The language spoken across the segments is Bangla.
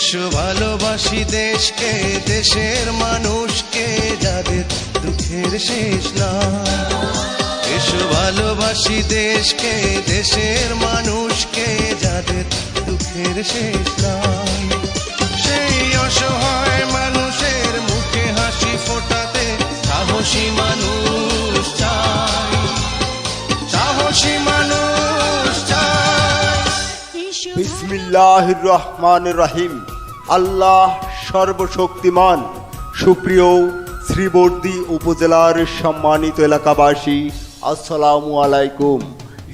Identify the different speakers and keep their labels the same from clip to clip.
Speaker 1: এসো ভালোবাসি দেশকে, দেশের মানুষকে, যাদের দুঃখের শেষ নাই। এসো ভালোবাসি দেশকে, দেশের মানুষকে, যাদের দুঃখের শেষ নাই। সেই অসহায় মানুষের মুখে হাসি ফোটাতে সাহসী মানুষ চাই, সাহসী মানুষ চাই।
Speaker 2: বিসমিল্লাহির রহমানির রহিম। আল্লাহ সর্বশক্তিমান। সুপ্রিয় শ্রীবর্দী উপজেলার সম্মানিত এলাকাবাসী, আসসালামু আলাইকুম।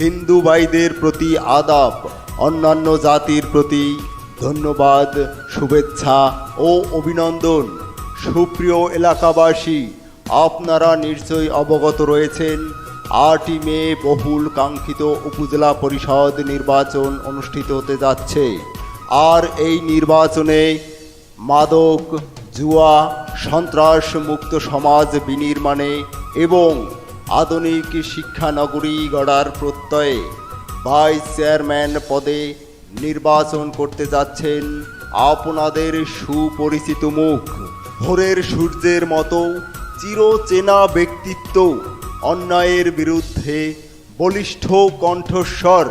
Speaker 2: হিন্দু ভাইদের প্রতি আদাব, অন্যান্য জাতির প্রতি ধন্যবাদ, শুভেচ্ছা ও অভিনন্দন। সুপ্রিয় এলাকাবাসী, আপনারা নিশ্চয়ই অবগত রয়েছেন 8ই মে বহুল কাঙ্ক্ষিত উপজেলা পরিষদ নির্বাচন অনুষ্ঠিত হতে যাচ্ছে। আর এই নির্বাচনে মাদক, জুয়া, সন্ত্রাস মুক্ত সমাজ বিনির্মাণে এবং আধুনিক শিক্ষানগরী গড়ার প্রত্যয়ে ভাইস চেয়ারম্যান পদে নির্বাচন করতে যাচ্ছেন আপনাদের সুপরিচিত মুখ, ভোরের সূর্যের মতো চিরচেনা ব্যক্তিত্ব, অন্যায়ের বিরুদ্ধে বলিষ্ঠ কণ্ঠস্বর,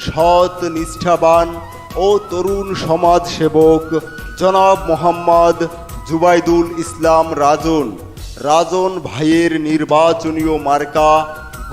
Speaker 2: সৎ, নিষ্ঠাবান ও তরুণ সমাজসেবক জনাব মোহাম্মদ জুবাইদুল ইসলাম রাজন। রাজন ভাইয়ের নির্বাচনীয় মার্কা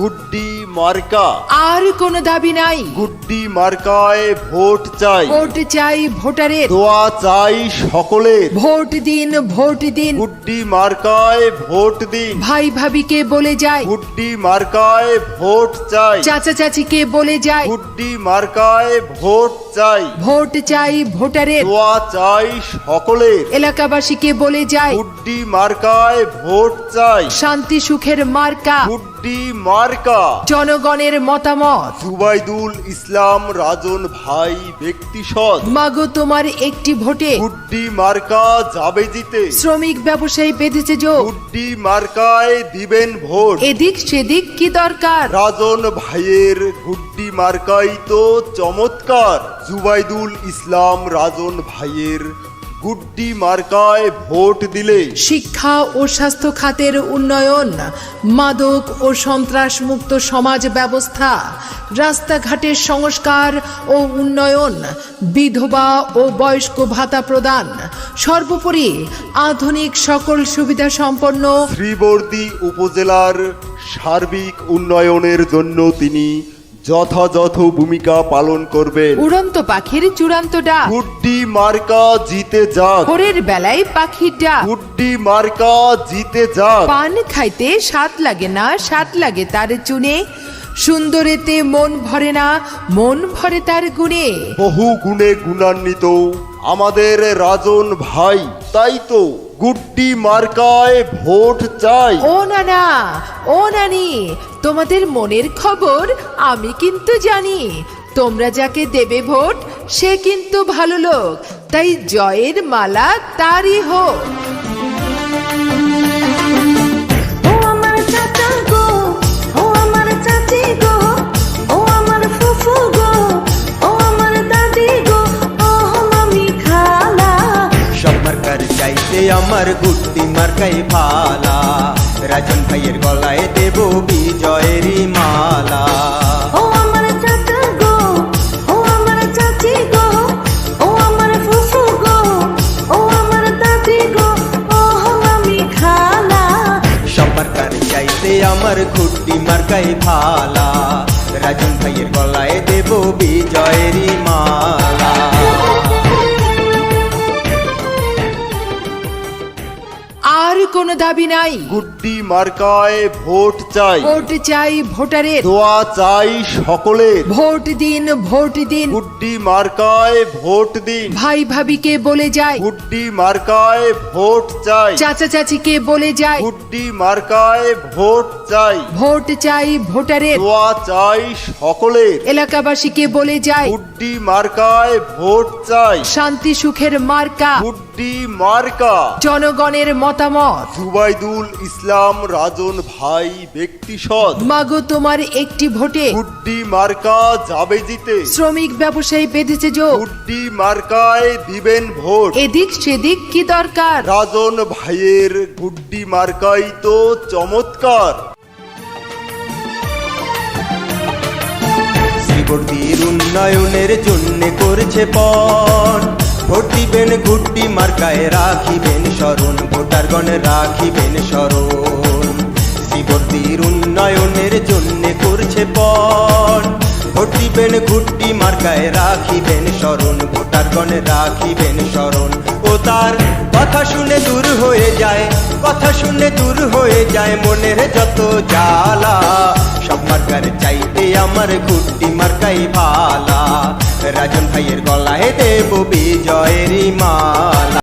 Speaker 2: গুড্ডি মার্কা।
Speaker 3: আর কোনো দাবি নাই।
Speaker 2: গুড্ডি মার্কায় ভোট চাই।
Speaker 3: ভোট চাই ভোটারের।
Speaker 2: দোয়া চাই সকলের।
Speaker 3: ভোট দিন, ভোট দিন।
Speaker 2: গুড্ডি মার্কায় ভোট দিন।
Speaker 3: ভাই ভাবিকে বলে যায়।
Speaker 2: গুড্ডি মার্কায় ভোট চাই।
Speaker 3: চাচা চাচিকে বলে যায়।
Speaker 2: গুড্ডি মার্কায় ভোট চাই।
Speaker 3: ভোট চাই ভোটারের।
Speaker 2: দোয়া চাই সকলের।
Speaker 3: এলাকাবাসীকে বলে যায়।
Speaker 2: গুড্ডি মার্কায় ভোট চাই।
Speaker 3: শান্তি সুখের মার্কা।
Speaker 2: গুড্ডি মার্কা।
Speaker 3: জনগণের মতামত।
Speaker 2: জুবাইদুল ইসলাম রাজন ভাই ব্যক্তি সৎ।
Speaker 3: মাগো তোমার একটি ভোটে
Speaker 2: গুড্ডি মার্কা যাবে জিতে।
Speaker 3: শ্রমিক ব্যবসায়ী বেঁধেছে যোগ।
Speaker 2: গুড্ডি মার্কায় দিবেন ভোট।
Speaker 3: এদিক সেদিক কি দরকার?
Speaker 2: রাজন ভাইয়ের গুড্ডি মার্কাই তো চমৎকার। জুবাইদুল ইসলাম রাজন ভাইয়ের গুড্ডি মার্কায় ভোট দিলে
Speaker 3: শিক্ষা ও স্বাস্থ্য খাতের উন্নয়ন, মাদক ও সন্ত্রাস মুক্ত সমাজ ব্যবস্থা, রাস্তাঘাটের সংস্কার ও উন্নয়ন, বিধবা ও বয়স্ক ভাতা প্রদান, সর্বোপরি আধুনিক সকল সুবিধা সম্পন্ন
Speaker 2: শ্রীবর্দী উপজেলার সার্বিক উন্নয়নের জন্য তিনি যথাযথ ভূমিকা পালন করবেন।
Speaker 3: উড়ন্ত পাখির চূড়ান্ত ডাক।
Speaker 2: গুড্ডি মার্কা জিতে যাক।
Speaker 3: ভোরের বেলায় পাখির ডাক।
Speaker 2: গুড্ডি মার্কা জিতে যাক।
Speaker 3: পান খাইতে স্বাদ লাগে না, স্বাদ লাগে তার চুনে। সুন্দরেতে মন ভরে না, মন ভরে তার গুণে।
Speaker 2: বহু গুণে গুণান্বিত আমাদের রাজন ভাই, তাই তো গুড্ডি মার্কায় ভোট চাই।
Speaker 3: ও নানা, ও নানি, তোমাদের মনের খবর আমি কিন্তু জানি। তোমরা যাকে দেবে ভোট সে কিন্তু ভালো লোক, তাই জয়ের মালা তারই হোক।
Speaker 4: ও আমার চাচা গো, ও আমার চাচি গো, ও আমার ফুফু গো, ও আমার দাদি গো, ও মামি খালা।
Speaker 5: সব মার্কার চাইতে আমার গুড্ডি মার্কাই ভালা। রাজন ভাইয়ের গলায় দেব বিজয়েরই মালা।
Speaker 4: ও আমার চাচা গো, ও আমার চাচি গো, ও আমার ফুফু গো, ও আমার দাদি গো, ও মামি খালা।
Speaker 5: সব মার্কার চাইতে আমার গুড্ডি মার্কাই ভালা। রাজন ভাইয়ের গলায় দেব বিজয়েরই মালা।
Speaker 3: আর কোনো দাবি নাই।
Speaker 2: গুড্ডি মার্কায় ভোট চাই।
Speaker 3: ভোট চাই ভোটারের।
Speaker 2: দোয়া চাই সকলের।
Speaker 3: ভোট দিন, ভোট দিন।
Speaker 2: গুড্ডি মার্কায় ভোট দিন।
Speaker 3: ভাই ভাবিকে বলে যায়।
Speaker 2: গুড্ডি মার্কায় ভোট চাই।
Speaker 3: চাচা চাচিকে বলে যায়।
Speaker 2: গুড্ডি মার্কায় ভোট চাই।
Speaker 3: ভোট চাই ভোটারের।
Speaker 2: দোয়া চাই সকলের।
Speaker 3: এলাকাবাসীকে বলে যায়।
Speaker 2: গুড্ডি মার্কায় ভোট চাই।
Speaker 3: শান্তি সুখের মার্কা।
Speaker 2: গুড্ডি গুড্ডি মার্কা।
Speaker 3: জনগণের মতামত,
Speaker 2: জুবাইদুল ইসলাম রাজন ভাই ব্যক্তি সৎ,
Speaker 3: মাগো তোমার একটি ভোটে
Speaker 2: গুড্ডি মার্কা যাবে জিতে।
Speaker 3: শ্রমিক ব্যবসায়ী বেঁধেছে যোগ,
Speaker 2: গুড্ডি মার্কায় দিবেন ভোট।
Speaker 3: এদিক সেদিক কি দরকার,
Speaker 2: রাজন ভাইয়ের গুড্ডি মার্কাই তো চমৎকার।
Speaker 5: শ্রীবর্দীর উন্নয়নের জন্য করছে পণ, ভোট দিবেন গুড্ডি মার্কায় রাখিবেন স্মরণ, ভোটারগণ রাখিবেন স্মরণ। শ্রীবর্দীর উন্নয়নের জন্য করছে পণ, ভোট দিবেন গুড্ডি মার্কায় রাখিবেন স্মরণ, ভোটারগণ রাখিবেন স্মরণ। ও তার কথা শুনে দূর হয়ে যায়, কথা শুনে দূর হয়ে যায় মনের যত জ্বালা। সব মার্কার চাইতে আমার গুড্ডি মার্কাই ভালা, রাজন ভাইয়ের গলায় দেব বিজয়ের মালা।